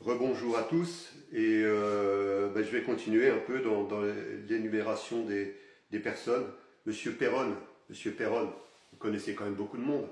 Rebonjour à tous et je vais continuer un peu dans l'énumération des personnes. Monsieur Perron, vous connaissez quand même beaucoup de monde.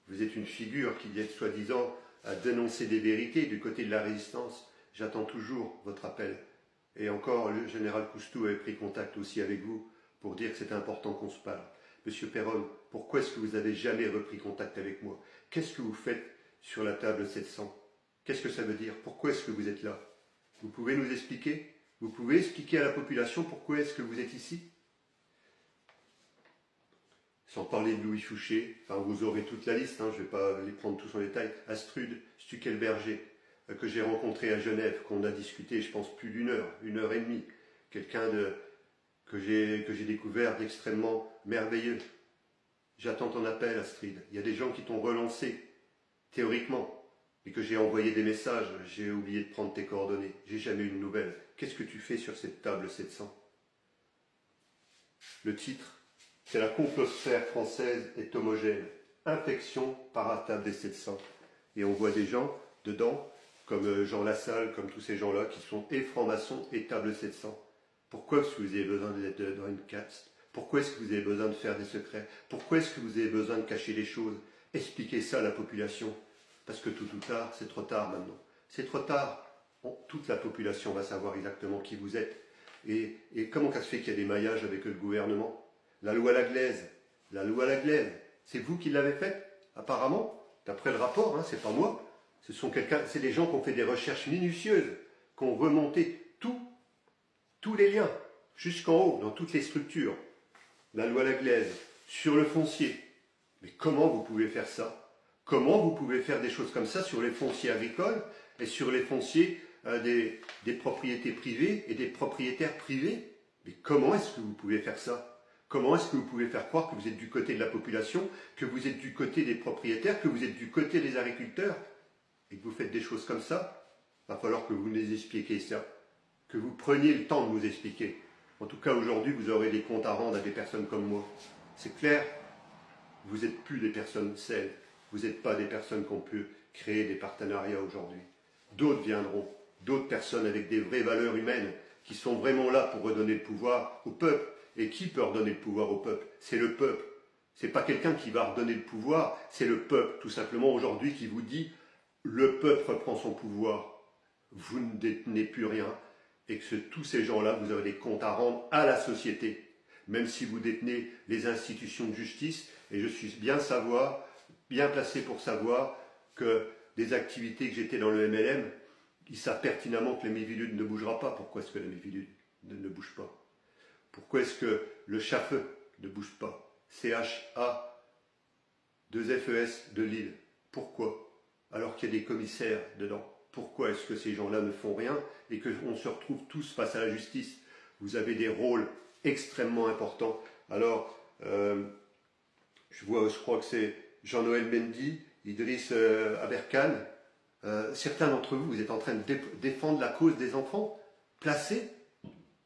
Vous êtes une figure qui est soi-disant à dénoncer des vérités du côté de la résistance. J'attends toujours votre appel. Et encore, le général Coustou avait pris contact aussi avec vous pour dire que c'était important qu'on se parle. Monsieur Perron, pourquoi est-ce que vous n'avez jamais repris contact avec moi? Qu'est-ce que vous faites sur la table 700? Qu'est-ce que ça veut dire? Pourquoi est-ce que vous êtes là? Vous pouvez nous expliquer? Vous pouvez expliquer à la population pourquoi est-ce que vous êtes ici? Sans parler de Louis Fouché, enfin vous aurez toute la liste, je ne vais pas les prendre tous en détail. Astrude Stuckelberger, que j'ai rencontré à Genève, qu'on a discuté, je pense, plus d'une heure et demie. Quelqu'un que j'ai découvert d'extrêmement merveilleux. J'attends ton appel, Astrid. Il y a des gens qui t'ont relancé, théoriquement, et que j'ai envoyé des messages. J'ai oublié de prendre tes coordonnées. J'ai jamais eu de nouvelles. Qu'est-ce que tu fais sur cette table 700? Le titre, c'est la complosphère française est homogène. Infection par la table des 700. Et on voit des gens dedans, comme Jean Lassalle, comme tous ces gens-là, qui sont et francs-maçons et table 700. Pourquoi est-ce que vous avez besoin d'être dans une caste? Pourquoi est-ce que vous avez besoin de faire des secrets? Pourquoi est-ce que vous avez besoin de cacher des choses? Expliquez ça à la population. Parce que tôt ou tard, c'est trop tard maintenant. C'est trop tard. Toute la population va savoir exactement qui vous êtes. Et comment ça se fait qu'il y a des maillages avec le gouvernement? La loi Laglaise, c'est vous qui l'avez faite, apparemment, d'après le rapport, c'est pas moi. C'est des gens qui ont fait des recherches minutieuses, qui ont remonté tous les liens, jusqu'en haut, dans toutes les structures. La loi Laglaise, sur le foncier. Mais comment vous pouvez faire ça? Comment vous pouvez faire des choses comme ça sur les fonciers agricoles et sur les fonciers des propriétés privées et des propriétaires privés? Mais comment est-ce que vous pouvez faire ça? Comment est-ce que vous pouvez faire croire que vous êtes du côté de la population, que vous êtes du côté des propriétaires, que vous êtes du côté des agriculteurs et que vous faites des choses comme ça? Il va falloir que vous nous expliquiez ça, que vous preniez le temps de nous expliquer. En tout cas, aujourd'hui, vous aurez des comptes à rendre à des personnes comme moi. C'est clair, vous n'êtes plus des personnes saines. Vous n'êtes pas des personnes qu'on peut créer des partenariats aujourd'hui. D'autres viendront, d'autres personnes avec des vraies valeurs humaines qui sont vraiment là pour redonner le pouvoir au peuple. Et qui peut redonner le pouvoir au peuple? C'est le peuple. Ce n'est pas quelqu'un qui va redonner le pouvoir, c'est le peuple, tout simplement, aujourd'hui, qui vous dit « le peuple reprend son pouvoir, vous ne détenez plus rien » et que tous ces gens-là, vous avez des comptes à rendre à la société. Même si vous détenez les institutions de justice, et je suis bien placé pour savoir que des activités que j'étais dans le MLM, ils savent pertinemment que la Miviludes ne bougera pas. Pourquoi est-ce que la Miviludes ne bouge pas? Pourquoi est-ce que le CHAFE ne bouge pas? CHA, 2FES de Lille. Pourquoi? Alors qu'il y a des commissaires dedans. Pourquoi est-ce que ces gens-là ne font rien et qu'on se retrouve tous face à la justice? Vous avez des rôles extrêmement importants. Alors, je crois que c'est Jean-Noël Mendy, Idriss Aberkan. Certains d'entre vous, vous êtes en train de défendre la cause des enfants placés,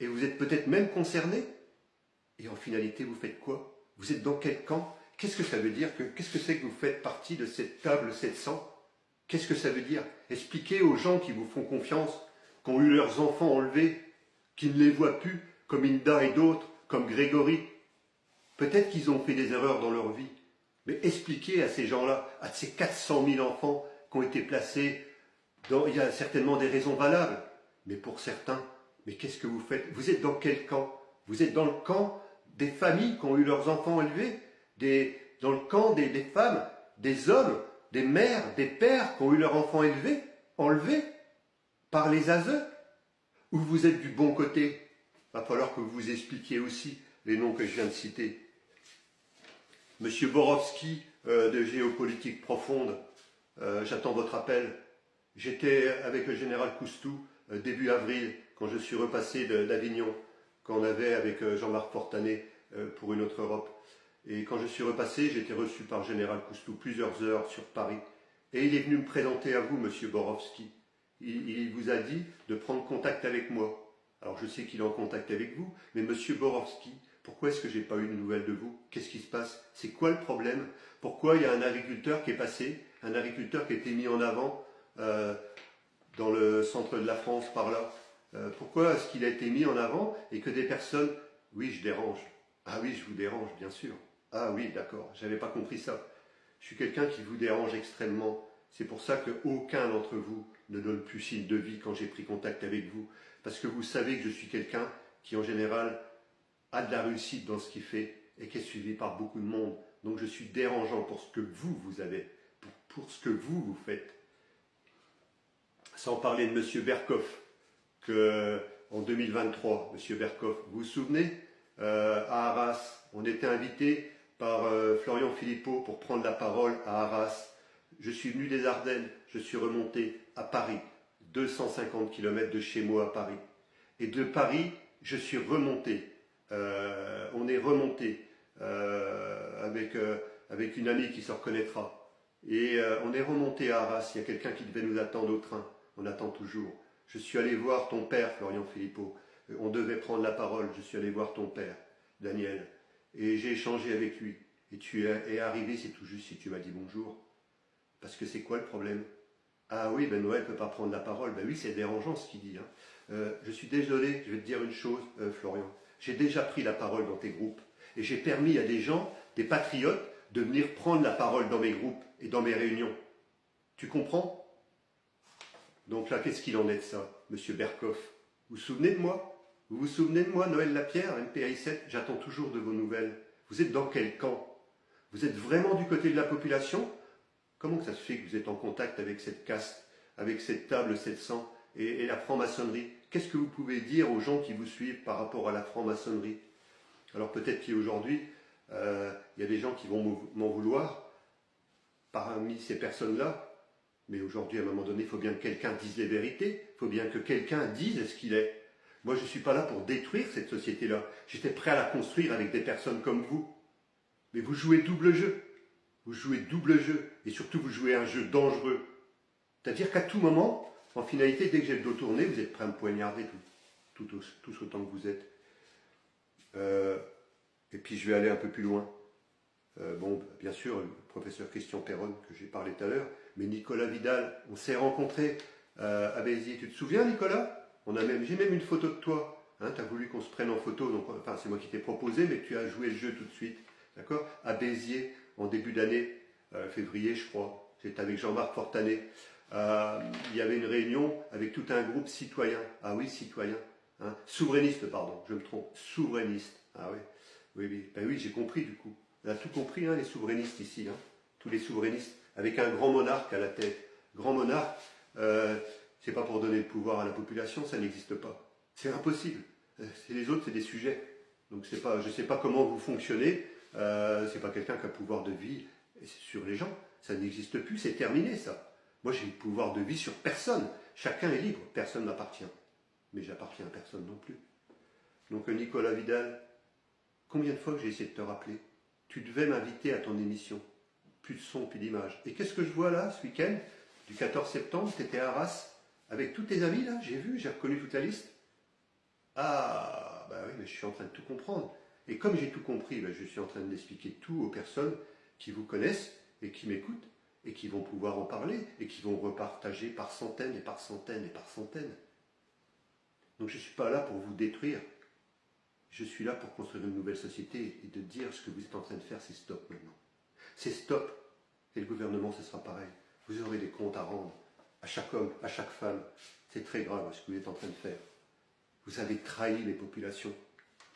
et vous êtes peut-être même concernés. Et en finalité, vous faites quoi? Vous êtes dans quel camp? Qu'est-ce que ça veut dire? Qu'est-ce que c'est que vous faites partie de cette table 700? Qu'est-ce que ça veut dire? Expliquez aux gens qui vous font confiance, qui ont eu leurs enfants enlevés, qui ne les voient plus, comme Inda et d'autres, comme Grégory. Peut-être qu'ils ont fait des erreurs dans leur vie. Mais expliquez à ces gens-là, à ces 400 000 enfants qui ont été placés, il y a certainement des raisons valables, mais pour certains, mais qu'est-ce que vous faites? Vous êtes dans quel camp? Vous êtes dans le camp des familles qui ont eu leurs enfants élevés, dans le camp des femmes, des hommes, des mères, des pères qui ont eu leurs enfants enlevés par les ASE? Ou vous êtes du bon côté? Il va falloir que vous vous expliquiez aussi les noms que je viens de citer. Monsieur Borowski de Géopolitique Profonde, j'attends votre appel. J'étais avec le général Coustou début avril, quand je suis repassé d'Avignon, qu'on avait avec Jean-Marc Fortanet pour une autre Europe. Et quand je suis repassé, j'ai été reçu par le général Coustou plusieurs heures sur Paris. Et il est venu me présenter à vous, monsieur Borowski. Il vous a dit de prendre contact avec moi. Alors je sais qu'il est en contact avec vous, mais monsieur Borowski, pourquoi est-ce que je n'ai pas eu de nouvelles de vous? Qu'est-ce qui se passe? C'est quoi le problème? Pourquoi il y a un agriculteur qui est passé, un agriculteur qui a été mis en avant dans le centre de la France, par là. Pourquoi est-ce qu'il a été mis en avant et que des personnes... Oui, je dérange. Ah oui, je vous dérange, bien sûr. Ah oui, d'accord, j'avais pas compris ça. Je suis quelqu'un qui vous dérange extrêmement. C'est pour ça qu'aucun d'entre vous ne donne plus signe de vie quand j'ai pris contact avec vous. Parce que vous savez que je suis quelqu'un qui, en général, a de la réussite dans ce qu'il fait et qui est suivi par beaucoup de monde. Donc je suis dérangeant pour ce que vous avez, pour ce que vous faites. Sans parler de M. Berkoff, que en 2023, M. Berkoff, vous vous souvenez, à Arras, on était invité par Florian Philippot pour prendre la parole à Arras. Je suis venu des Ardennes, je suis remonté à Paris, 250 km de chez moi à Paris. Et de Paris, je suis remonté. On est remonté avec une amie qui se reconnaîtra. Et on est remonté à Arras, il y a quelqu'un qui devait nous attendre au train. On attend toujours. Je suis allé voir ton père, Florian Philippot. On devait prendre la parole. Je suis allé voir ton père, Daniel. Et j'ai échangé avec lui. Et tu es arrivé, c'est tout juste si tu m'as dit bonjour. Parce que c'est quoi le problème? Ah oui, ben Noël ne peut pas prendre la parole. Ben oui, c'est dérangeant ce qu'il dit. Hein. Je suis désolé, je vais te dire une chose, Florian. J'ai déjà pris la parole dans tes groupes. Et j'ai permis à des gens, des patriotes, de venir prendre la parole dans mes groupes et dans mes réunions. Tu comprends? Donc là, qu'est-ce qu'il en est de ça, Monsieur Berkoff? Vous vous souvenez de moi? Vous vous souvenez de moi, Noël Lapierre, MPI 7? J'attends toujours de vos nouvelles. Vous êtes dans quel camp? Vous êtes vraiment du côté de la population? Comment ça se fait que vous êtes en contact avec cette caste, avec cette table 700 et la franc-maçonnerie? Qu'est-ce que vous pouvez dire aux gens qui vous suivent par rapport à la franc-maçonnerie? Alors peut-être qu'aujourd'hui, il y a des gens qui vont m'en vouloir parmi ces personnes-là. Mais aujourd'hui, à un moment donné, il faut bien que quelqu'un dise les vérités. Il faut bien que quelqu'un dise ce qu'il est. Moi, je ne suis pas là pour détruire cette société-là. J'étais prêt à la construire avec des personnes comme vous. Mais vous jouez double jeu. Vous jouez double jeu. Et surtout, vous jouez un jeu dangereux. C'est-à-dire qu'à tout moment, en finalité, dès que j'ai le dos tourné, vous êtes prêt à me poignarder tous autant que vous êtes. Et puis, je vais aller un peu plus loin. Bon, bien sûr, le professeur Christian Perron, que j'ai parlé tout à l'heure, mais Nicolas Vidal, on s'est rencontrés à Béziers. Tu te souviens, Nicolas? J'ai même une photo de toi. Hein, tu as voulu qu'on se prenne en photo, donc, enfin, c'est moi qui t'ai proposé, mais tu as joué le jeu tout de suite. D'accord? À Béziers, en début d'année, février, je crois. J'étais avec Jean-Marc Fortanet. Il y avait une réunion avec tout un groupe citoyen. Ah oui, citoyen. Hein, souverainiste, pardon, je me trompe. Souverainiste. Ah oui, oui, oui. Ben oui, j'ai compris du coup. On a tout compris, hein, les souverainistes ici, hein, tous les souverainistes, avec un grand monarque à la tête. Grand monarque, c'est pas pour donner le pouvoir à la population, ça n'existe pas. C'est impossible. Les autres, c'est des sujets. Donc je ne sais pas comment vous fonctionnez, c'est pas quelqu'un qui a pouvoir de vie sur les gens. Ça n'existe plus, c'est terminé ça. Moi j'ai le pouvoir de vie sur personne. Chacun est libre, personne n'appartient. Mais j'appartiens à personne non plus. Donc Nicolas Vidal, combien de fois que j'ai essayé de te rappeler? Tu devais m'inviter à ton émission. Plus de son, plus d'image. Et qu'est-ce que je vois là, ce week-end, du 14 septembre, tu étais à Arras, avec tous tes amis là, j'ai reconnu toute la liste. Ah, bah oui, mais je suis en train de tout comprendre. Et comme j'ai tout compris, bah, je suis en train d'expliquer tout aux personnes qui vous connaissent et qui m'écoutent, et qui vont pouvoir en parler, et qui vont repartager par centaines et par centaines et par centaines. Donc je ne suis pas là pour vous détruire. Je suis là pour construire une nouvelle société et de dire ce que vous êtes en train de faire, c'est stop maintenant. C'est stop. Et le gouvernement, ce sera pareil. Vous aurez des comptes à rendre à chaque homme, à chaque femme. C'est très grave ce que vous êtes en train de faire. Vous avez trahi les populations.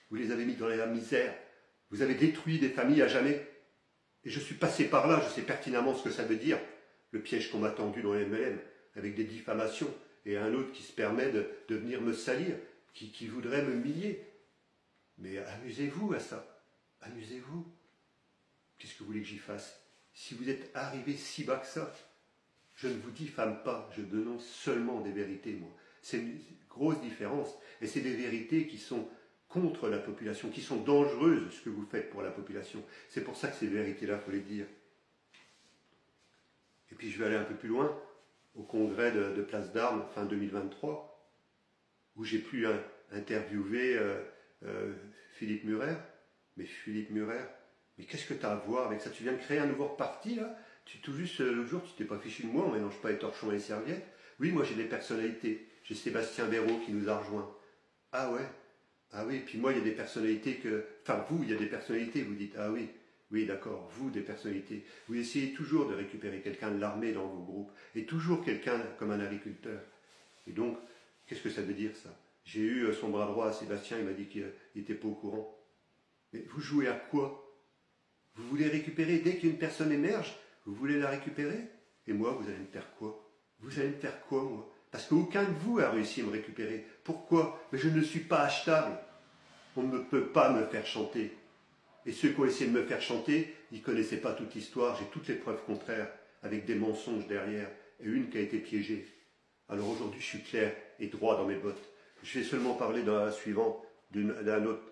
Vous les avez mis dans la misère. Vous avez détruit des familles à jamais. Et je suis passé par là, je sais pertinemment ce que ça veut dire. Le piège qu'on m'a tendu dans les MLM, avec des diffamations, et un autre qui se permet de venir me salir, qui voudrait me humilier. Mais amusez-vous à ça. Amusez-vous. Qu'est-ce que vous voulez que j'y fasse? Si vous êtes arrivé si bas que ça, je ne vous diffame pas, je dénonce seulement des vérités, moi. C'est une grosse différence. Et c'est des vérités qui sont contre la population, qui sont dangereuses, ce que vous faites pour la population. C'est pour ça que ces vérités-là, il faut les dire. Et puis je vais aller un peu plus loin, au congrès de Place d'Armes, fin 2023, où j'ai pu interviewer Philippe Murer. Mais Philippe Murer, mais qu'est-ce que tu as à voir avec ça? Tu viens de créer un nouveau parti, là? Tout juste l'autre jour, tu t'es pas fichu de moi, on mélange pas les torchons et les serviettes. Oui, moi j'ai des personnalités. J'ai Sébastien Béraud qui nous a rejoints. Ah ouais, ah oui, puis moi il y a des personnalités que... Enfin vous, il y a des personnalités, vous dites, ah oui, oui d'accord, vous des personnalités. Vous essayez toujours de récupérer quelqu'un de l'armée dans vos groupes, et toujours quelqu'un comme un agriculteur. Et donc, qu'est-ce que ça veut dire ça? J'ai eu son bras droit, Sébastien, il m'a dit qu'il n'était pas au courant. Mais vous jouez à quoi? Vous voulez récupérer, dès qu'une personne émerge, vous voulez la récupérer? Et moi, vous allez me faire quoi? Vous allez me faire quoi, moi? Parce qu'aucun de vous a réussi à me récupérer. Pourquoi? Mais je ne suis pas achetable. On ne peut pas me faire chanter. Et ceux qui ont essayé de me faire chanter, ils ne connaissaient pas toute l'histoire. J'ai toutes les preuves contraires, avec des mensonges derrière, et une qui a été piégée. Alors aujourd'hui, je suis clair et droit dans mes bottes. Je vais seulement parler dans la suivante d'un autre